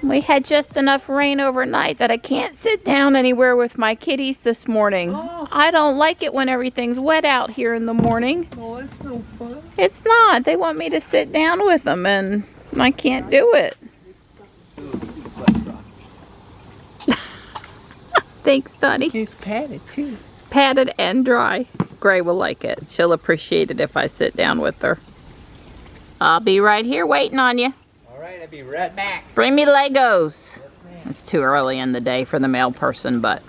We had just enough rain overnight that I can't sit down anywhere with my kitties this morning. Oh. I don't like it when everything's wet out here in the morning. Oh, it's no fun. It's not. They want me to sit down with them and I can't do it. Thanks, Donnie. It's padded too. Padded and dry. Gray will like it. She'll appreciate it if I sit down with her. I'll be right here waiting on you. Alright, I'll be right back. Bring me Legos. It's too early in the day for the mail person, but...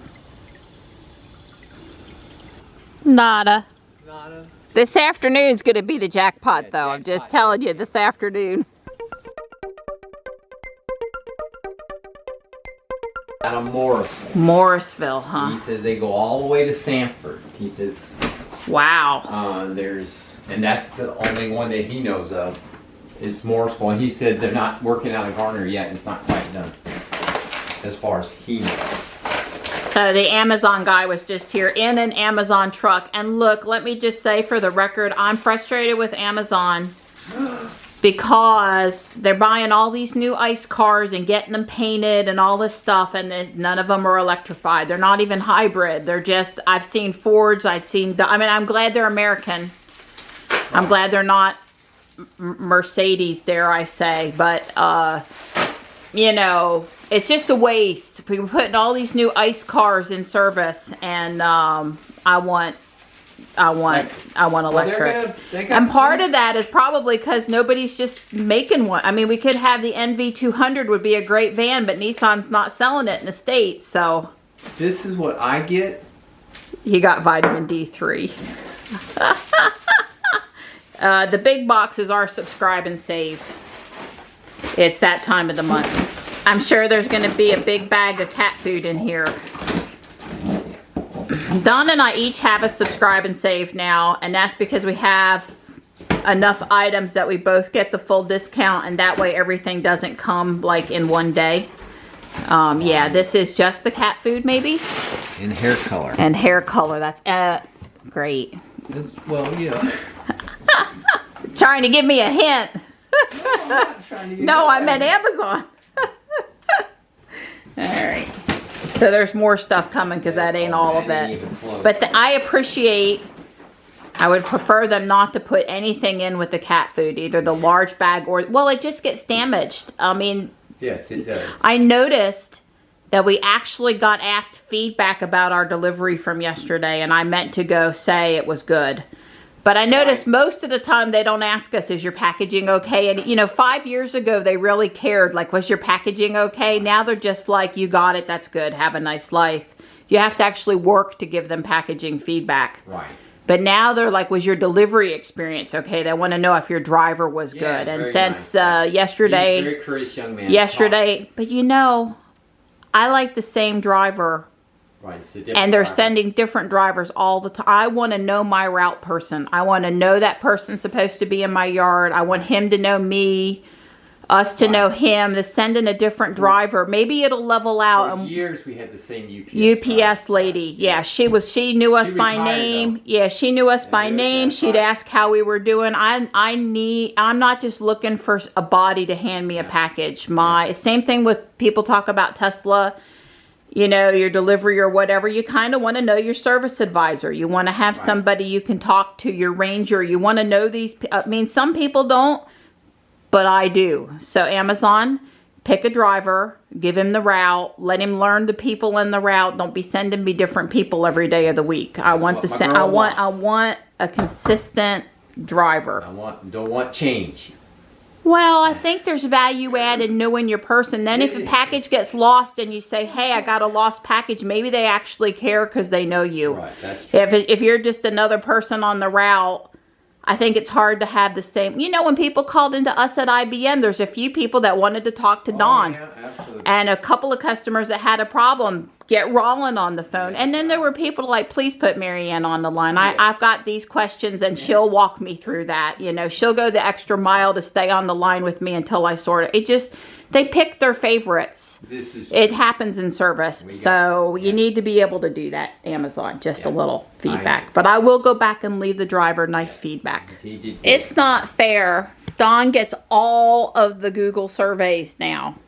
Nada. Nada. This afternoon's going to be the jackpot, though. I'm just telling you, this afternoon. Out of Morrisville. Morrisville, huh? He says they go all the way to Sanford. He says... Wow. And that's the only one that he knows of. Is Morrisville, and he said they're not working out of Garner yet, and it's not quite done, as far as he knows. So the Amazon guy was just here in an Amazon truck, and look, let me just say for the record, I'm frustrated with Amazon because they're buying all these new ICE cars and getting them painted and all this stuff, and none of them are electrified. They're not even hybrid. They're just, I've seen Fords, I'm glad they're American. I'm glad they're not Mercedes, dare I say, but you know, it's just a waste. We're putting all these new ICE cars in service, and I want electric. And part of that is probably because nobody's just making one. I mean, we could have the NV200 would be a great van, but Nissan's not selling it in the States, so. This is what I get. You got vitamin D3. The big boxes are subscribe and save. It's that time of the month. I'm sure there's going to be a big bag of cat food in here. Don and I each have a subscribe and save now, and that's because we have enough items that we both get the full discount, and that way everything doesn't come like in one day. Yeah, this is just the cat food maybe. And hair color. And hair color. That's great. Well, you know. Trying to give me a hint. No, I meant Amazon. Alright. So there's more stuff coming because that ain't all of it. But I appreciate, I would prefer them not to put anything in with the cat food. Either the large bag or, well, it just gets damaged. I mean. Yes, it does. I noticed that we actually got asked feedback about our delivery from yesterday, and I meant to go say it was good. But I noticed most of the time they don't ask us, is your packaging okay? And, you know, 5 years ago, they really cared. Like, was your packaging okay? Now they're just like, you got it. That's good. Have a nice life. You have to actually work to give them packaging feedback. Right. But now they're like, was your delivery experience okay? They want to know if your driver was good. And since yesterday, very courteous young man. Yesterday, but you know, I like the same driver. Right, it's a and different they're driver. sending different drivers all the time. I want to know my route person. I want to know that person's supposed to be in my yard. I want him to know me, us to know him. They're sending a different driver. Maybe it'll level out. For years we had the same UPS lady. Yeah, she knew us by name. Yeah, she knew us by name. She'd ask how we were doing. I'm not just looking for a body to hand me a package. Same thing with people talk about Tesla. You know, your delivery or whatever, you kind of want to know your service advisor. You want to have somebody you can talk to, your ranger. You want to know these. I mean, some people don't, but I do. So Amazon, pick a driver, give him the route, let him learn the people in the route. Don't be sending me different people every day of the week. I want a consistent driver. Don't want change. Well, I think there's value add in knowing your person. Then if a package gets lost and you say, hey, I got a lost package, maybe they actually care because they know you. Right, that's true. If you're just another person on the route, I think it's hard to have the same. You know, when people called into us at IBM, there's a few people that wanted to talk to Dawn. Yeah, absolutely. And a couple of customers that had a problem get Rollin on the phone. And then there were people like, please put Marianne on the line. I've got these questions, and she'll walk me through that. You know, she'll go the extra mile to stay on the line with me until I sort it. It just, they pick their favorites. It happens in service. So you need to be able to do that, Amazon. Just a little feedback. But I will go back and leave the driver nice feedback. It's not fair. Don gets all of the Google surveys now.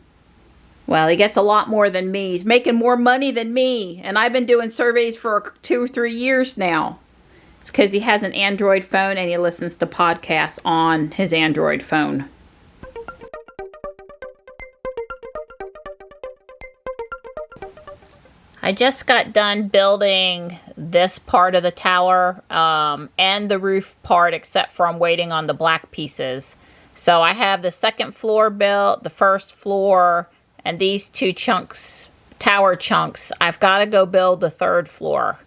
Well, he gets a lot more than me. He's making more money than me. And I've been doing surveys for 2 or 3 years now. It's because he has an Android phone and he listens to podcasts on his Android phone. I just got done building this part of the tower and the roof part, except for I'm waiting on the black pieces. So I have the second floor built, the first floor, and these 2 chunks, tower chunks. I've got to go build the 3rd floor.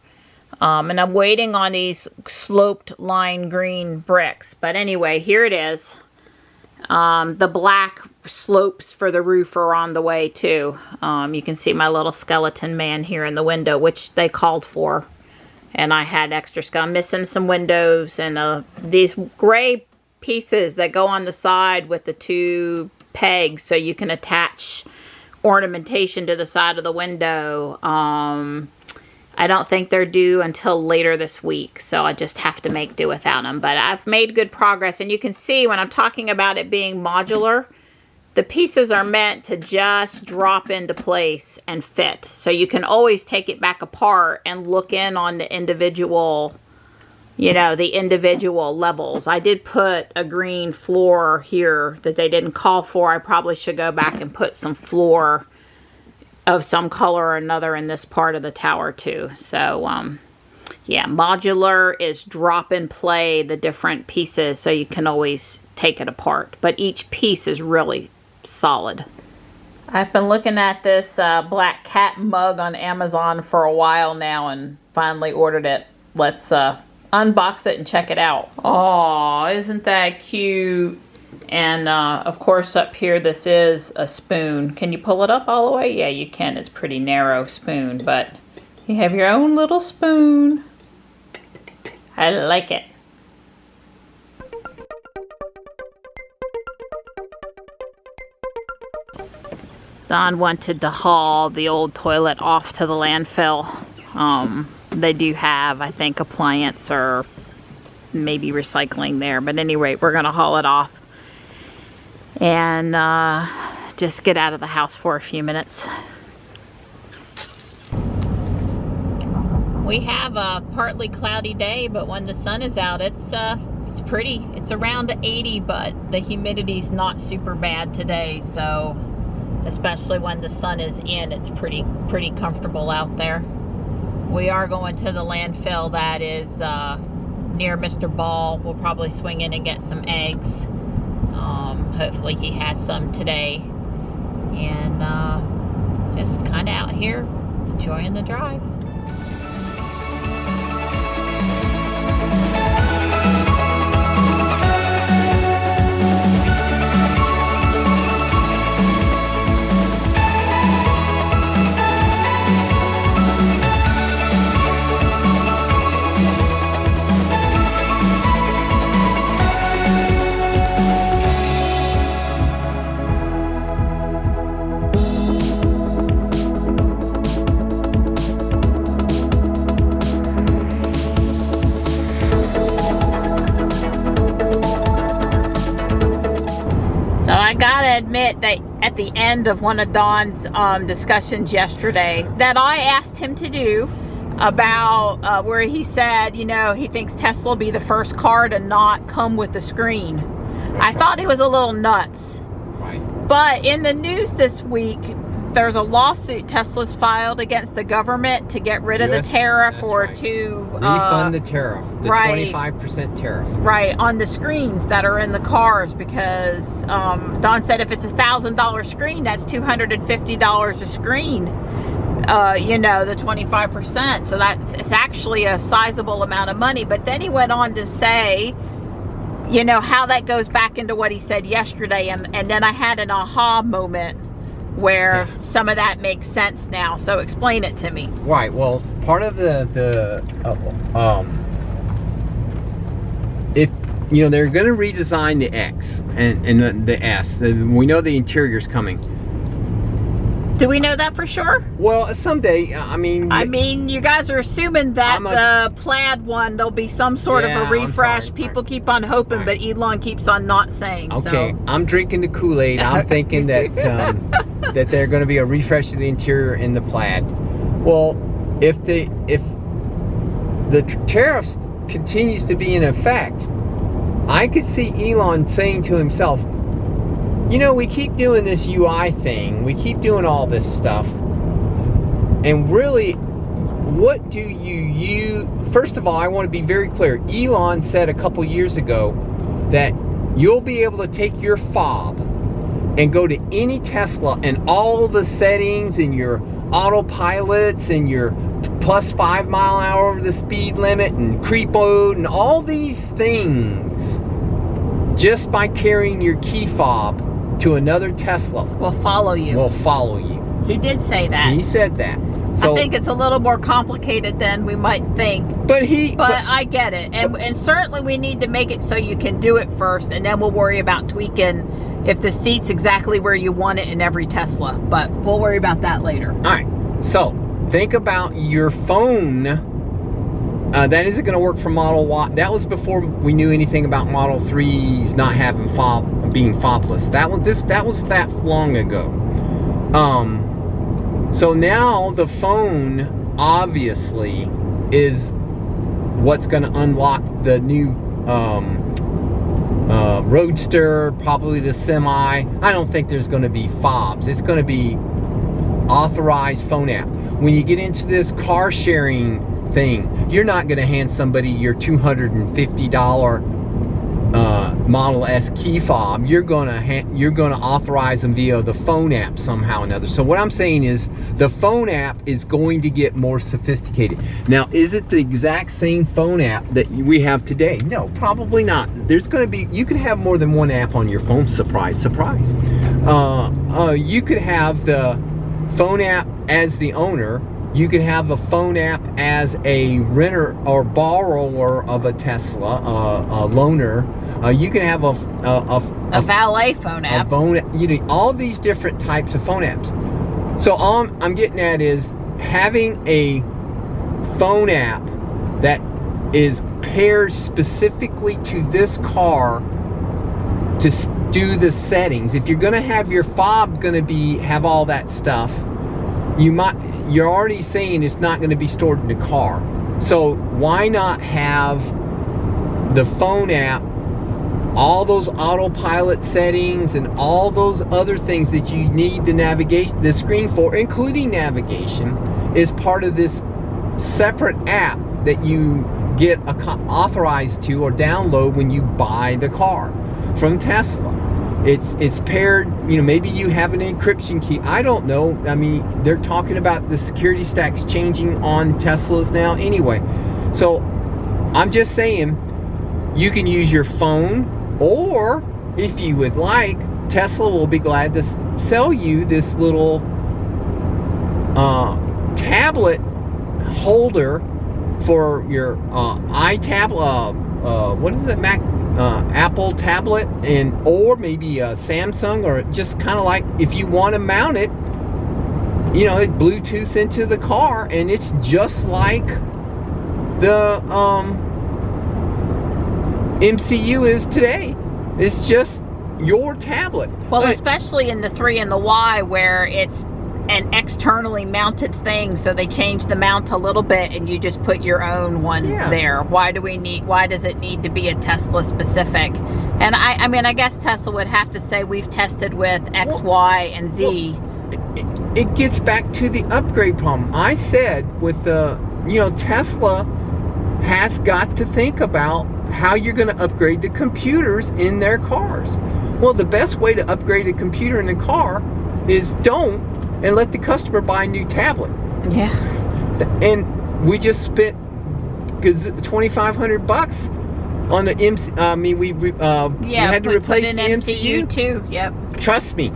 And I'm waiting on these sloped lime green bricks. But anyway, here it is. The black slopes for the roof are on the way too. You can see my little skeleton man here in the window, which they called for. And I had extra I'm missing some windows and these gray pieces that go on the side with the 2 pegs so you can attach ornamentation to the side of the window. I don't think they're due until later this week, so I just have to make do without them. But I've made good progress, and you can see when I'm talking about it being modular, the pieces are meant to just drop into place and fit. So you can always take it back apart and look in on the individual, you know, the individual levels. I did put a green floor here that they didn't call for. I probably should go back and put some floor of some color or another in this part of the tower too. So yeah, modular is drop and play the different pieces so you can always take it apart, but each piece is really solid. I've been looking at this black cat mug on Amazon for a while now and finally ordered it. Let's unbox it and check it out. Oh, isn't that cute? And of course up here this is a spoon. Can you pull it up all the way? Yeah, you can. It's a pretty narrow spoon, but you have your own little spoon. I like it. Don wanted to haul the old toilet off to the landfill. They do have, I think, appliance or maybe recycling there. But anyway, we're going to haul it off and just get out of the house for a few minutes. We have a partly cloudy day, but when the sun is out, it's pretty. It's around 80, but the humidity's not super bad today, so especially when the sun is in, it's pretty comfortable out there. We are going to the landfill that is near Mr. Ball. We'll probably swing in and get some eggs. Hopefully he has some today. And just kind of out here enjoying the drive. Admit that at the end of one of Don's discussions yesterday that I asked him to do about where he said, you know, he thinks Tesla will be the first car to not come with the screen. I thought he was a little nuts. Right. But in the news this week, there's a lawsuit Tesla's filed against the government to get rid of the tariff or to refund the tariff, the right, 25% tariff. Right, on the screens that are in the cars, because Don said if it's $1,000 screen, that's $250 a screen. You know, the 25%. So it's actually a sizable amount of money. But then he went on to say, you know, how that goes back into what he said yesterday, and then I had an aha moment where some of that makes sense now. So explain it to me. Right. Well, part of if you know, they're going to redesign the X and the S. We know the interior's coming. Do we know that for sure? Well, someday. I mean, you guys are assuming that the plaid one, there'll be some sort of a refresh. People keep on hoping, but Elon keeps on not saying. Okay, so. I'm drinking the Kool-Aid. I'm thinking that that they're going to be a refresh of the interior in the plaid. Well, if the tariffs continues to be in effect, I could see Elon saying to himself, you know, we keep doing this UI thing, we keep doing all this stuff, and really, what do you first of all, I want to be very clear. Elon said a couple years ago that you'll be able to take your fob and go to any Tesla, and all the settings and your autopilots and your +5 mile/hour over the speed limit and creep mode and all these things, just by carrying your key fob to another Tesla, will follow you. Will follow you. He did say that. He said that. So, I think it's a little more complicated than we might think. But I get it, and certainly we need to make it so you can do it first, and then we'll worry about tweaking if the seat's exactly where you want it in every Tesla. But we'll worry about that later. All right. So think about your phone. That isn't going to work for Model Y. That was before we knew anything about Model 3s not having being fobless. That was that long ago. So now the phone obviously is what's going to unlock the new Roadster, probably the Semi. I don't think there's going to be fobs. It's going to be authorized phone app. When you get into this car sharing thing, you're not going to hand somebody your $250 Model S key fob. You're going to authorize them via the phone app somehow or another. So what I'm saying is the phone app is going to get more sophisticated. Now, is it the exact same phone app that we have today? No, probably not. There's going to be, you can have more than one app on your phone. Surprise, surprise. You could have the phone app as the owner. You could have a phone app as a renter or borrower of a Tesla, a loaner. You can have a valet phone app. You know, all these different types of phone apps. So all I'm getting at is having a phone app that is paired specifically to this car to do the settings. If you're going to have your fob have all that stuff, you're already saying it's not going to be stored in the car. So why not have the phone app, all those autopilot settings and all those other things that you need the screen for, including navigation, is part of this separate app that you get authorized to or download when you buy the car from Tesla. It's paired, you know, maybe you have an encryption key. I don't know. I mean, they're talking about the security stacks changing on Teslas now anyway. So I'm just saying, you can use your phone, or if you would like, Tesla will be glad to sell you this little tablet holder for your iTablet, what is it, Mac? Apple tablet, or maybe a Samsung, or just kind of like if you want to mount it, you know, it Bluetooth into the car, and it's just like the MCU is today. It's just your tablet. Well, especially in the 3 and the Y, where it's an externally mounted thing, so they change the mount a little bit and you just put your own one there. Why does it need to be a Tesla specific? And I mean, I guess Tesla would have to say we've tested with X, Y, and Z it gets back to the upgrade problem. I said with the, Tesla has got to think about how you're going to upgrade the computers in their cars. Well, the best way to upgrade a computer in a car is don't, and let the customer buy a new tablet. Yeah. And we just spent $2,500 on the MC. I mean, we had to replace the MCU too. Yep. Trust me.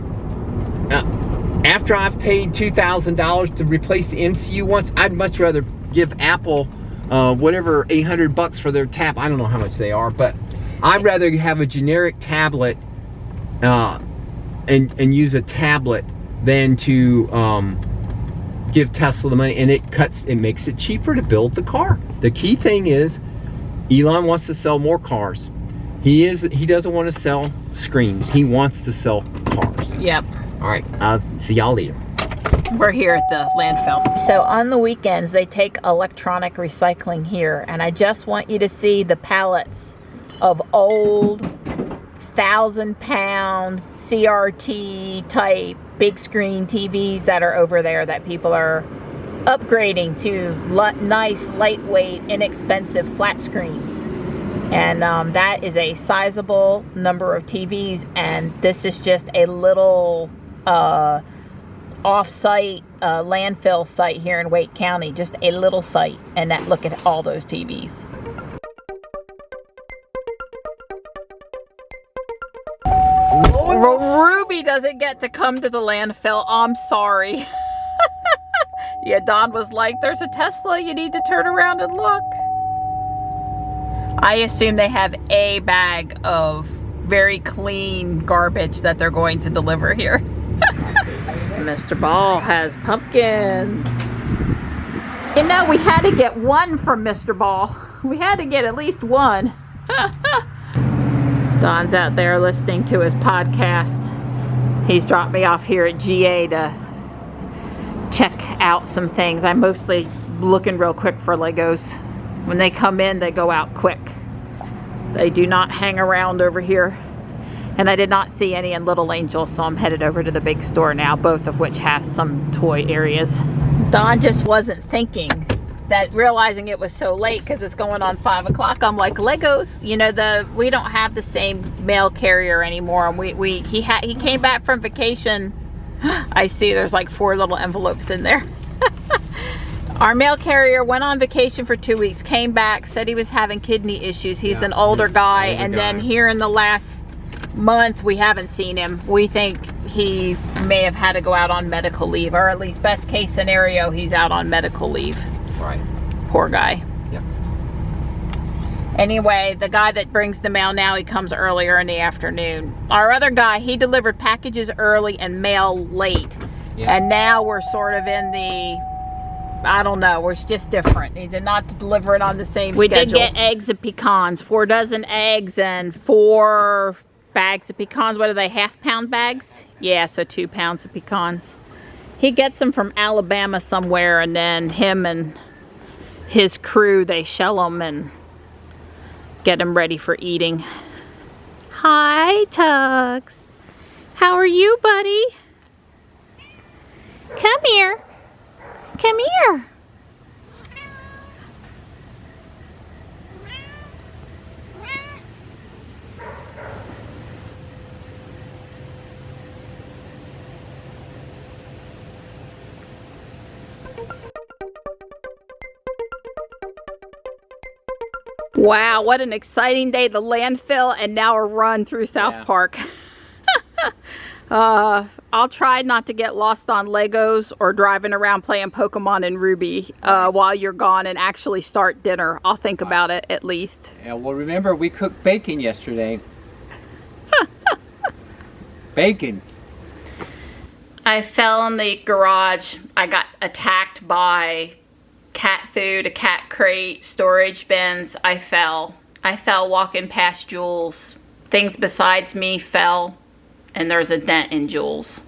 After I've paid $2,000 to replace the MCU once, I'd much rather give Apple whatever $800 for their tab. I don't know how much they are, but I'd rather have a generic tablet and use a tablet than to give Tesla the money. And it makes it cheaper to build the car. The key thing is Elon wants to sell more cars. He doesn't want to sell screens. He wants to sell cars. Yep. All right, see y'all later. We're here at the landfill. So on the weekends, they take electronic recycling here, and I just want you to see the pallets of old 1,000-pound CRT type big screen TVs that are over there that people are upgrading to nice, lightweight, inexpensive flat screens. And that is a sizable number of TVs, and this is just a little off-site landfill site here in Wake County, just a little site, and look at all those TVs. Ruby doesn't get to come to the landfill. I'm sorry. Yeah, Don was like, there's a Tesla, you need to turn around and look. I assume they have a bag of very clean garbage that they're going to deliver here. Mr. Ball has pumpkins. You know, we had to get one from Mr. Ball. We had to get at least one. Don's out there listening to his podcast. He's dropped me off here at GA to check out some things. I'm mostly looking real quick for Legos. When they come in, they go out quick. They do not hang around over here. And I did not see any in Little Angel, so I'm headed over to the big store now, both of which have some toy areas. Don just wasn't thinking that, realizing it was so late because it's going on 5 o'clock. I'm like, Legos, you know, we don't have the same mail carrier anymore. And he came back from vacation. I see there's like 4 little envelopes in there. Our mail carrier went on vacation for 2 weeks, came back, said he was having kidney issues. He's an older guy, and then here in the last month we haven't seen him. We think he may have had to go out on medical leave, or at least best case scenario, he's out on medical leave. Right. Poor guy. Yep. Anyway, the guy that brings the mail now, he comes earlier in the afternoon. Our other guy, he delivered packages early and mail late. Yep. And now we're sort of in the, I don't know, we're just different. He did not deliver it on the same schedule. We did get eggs and pecans, 4 dozen eggs and 4 bags of pecans. What are they, half-pound bags? Yeah, so 2 pounds of pecans. He gets them from Alabama somewhere, and then him and his crew, they shell them and get them ready for eating. Hi, Tux. How are you, buddy? Come here. Come here. Wow, what an exciting day. The landfill and now a run through South Park. I'll try not to get lost on Legos or driving around playing Pokemon and Ruby while you're gone, and actually start dinner. I'll think about it at least. Yeah, well, remember we cooked bacon yesterday. Bacon. I fell in the garage. I got attacked by cat food, a cat crate, storage bins. I fell walking past Jules. Things besides me fell, and there's a dent in Jules.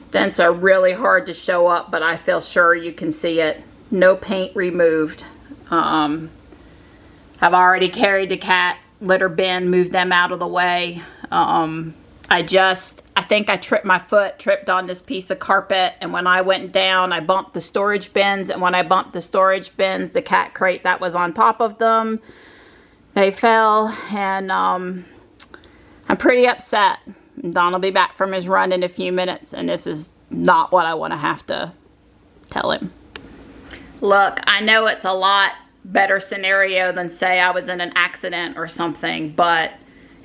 Dents are really hard to show up, but I feel sure you can see it. No paint removed. I've already carried the cat litter bin, moved them out of the way. I think I tripped my foot, tripped on this piece of carpet, and when I went down, I bumped the storage bins, and when I bumped the storage bins, the cat crate that was on top of them, they fell, and I'm pretty upset. Don will be back from his run in a few minutes, and this is not what I want to have to tell him. Look, I know it's a lot better scenario than say I was in an accident or something, but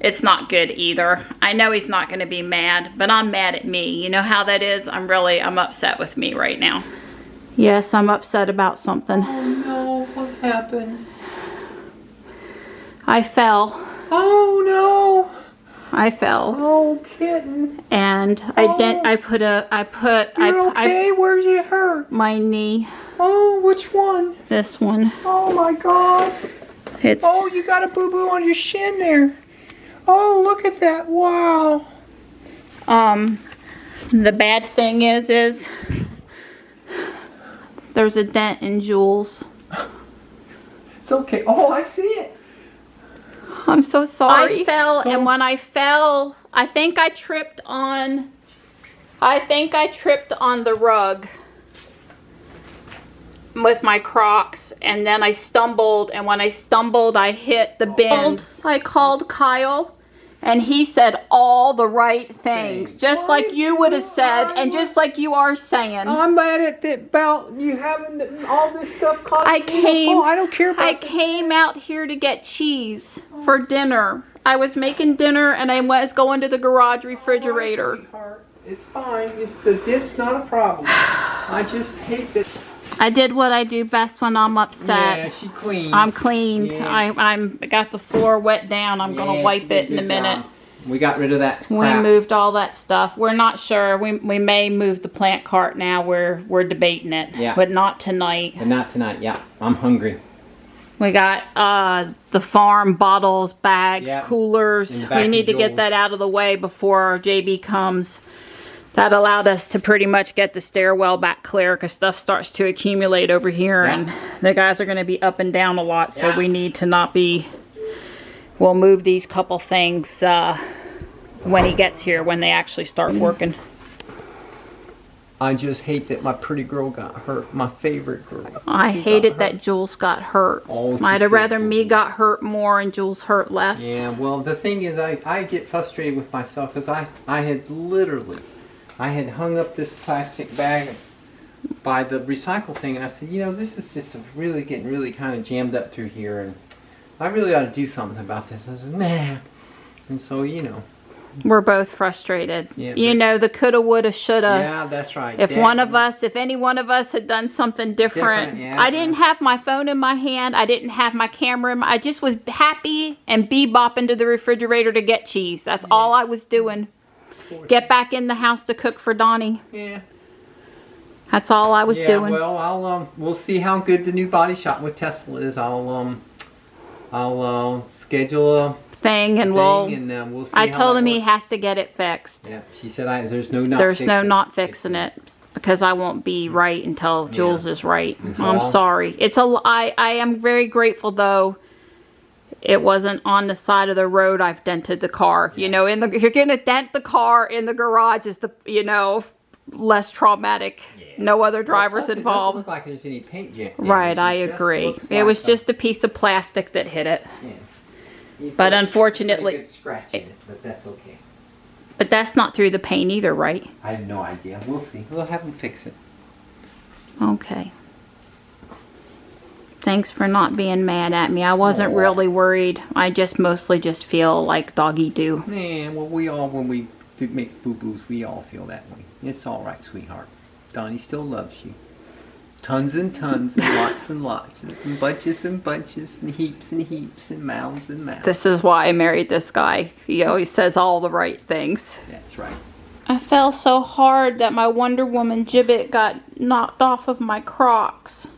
it's not good either. I know he's not going to be mad, but I'm mad at me. You know how that is? I'm upset with me right now. Yes, I'm upset about something. Oh no, what happened? I fell. Oh no. I fell. Oh, kitten. And I put okay? Where's it hurt? my knee. Oh, which one? This one. Oh my God. It's Oh, you got a boo-boo on your shin there. Oh, look at that. Wow. the bad thing is there's a dent in Jules. It's okay. Oh, I see it. I'm so sorry. I fell, and when I fell, I think I tripped on the rug with my Crocs, and then I stumbled, and when I stumbled, I hit the bin. I called Kyle, and he said all the right things, just like you would have said, and just like you are saying. I'm mad at that about you having all this stuff causing I don't care about I came out here to get cheese for dinner. I was making dinner, and I was going to the garage refrigerator. Sweetheart. It's fine. It's not a problem. I just hate this. I did what I do best when I'm upset. Yeah, she cleaned. I'm cleaned. Yeah. I got the floor wet down. I'm gonna wipe it in a minute. We got rid of that crap. We moved all that stuff. We're not sure. We may move the plant cart now. We're debating it. Yeah. But not tonight. But not tonight. Yeah, I'm hungry. We got the farm bottles, bags, Yeah. coolers. We need to get that out of the way before JB comes. That allowed us to pretty much get the stairwell back clear because stuff starts to accumulate over here, and the guys are going to be up and down a lot, so we need to not be. We'll move these couple things when he gets here, when they actually start working. I just hate that my pretty girl got hurt. My favorite girl. I hated that Jules got hurt. Oh, I'd have rather me got hurt more and Jules hurt less. Yeah, well, the thing is, I get frustrated with myself because I had hung up this plastic bag by the recycle thing, and I said, you know, this is just really getting really kind of jammed up through here, and I really ought to do something about this. I said, man. And so, you know. We're both frustrated. Yeah, you know, the coulda, woulda, shoulda. Yeah, that's right. If any one of us had done something different. Yeah. I didn't have my phone in my hand. I didn't have my camera in my, I just was happy and bebopping to the refrigerator to get cheese. That's all I was doing. Get back in the house to cook for Donnie. Yeah. That's all I was doing. Well, we'll see how good the new body shop with Tesla is. I'll schedule a thing, and we'll see. I told him he has to get it fixed. Yeah, she said there's no not fixing it because I won't be right until Jules is right. I'm sorry. I am very grateful though. It wasn't on the side of the road. I've dented the car. You know, if you're gonna dent the car in the garage, is less traumatic. Yeah. No other drivers involved. It doesn't look like there's any paint damage. Right, I agree. It was just a piece of plastic that hit it. Yeah. But unfortunately, good scratch in it, but that's okay. But that's not through the paint either, right? I have no idea. We'll see. We'll have them fix it. Okay. Thanks for not being mad at me. I wasn't really worried. I just mostly just feel like doggy do. Yeah, well, when we do make boo-boos, we all feel that way. It's all right, sweetheart. Donnie still loves you. Tons and tons, and lots, and bunches and heaps and mounds and mounds. This is why I married this guy. He always says all the right things. That's right. I fell so hard that my Wonder Woman gibbet got knocked off of my Crocs.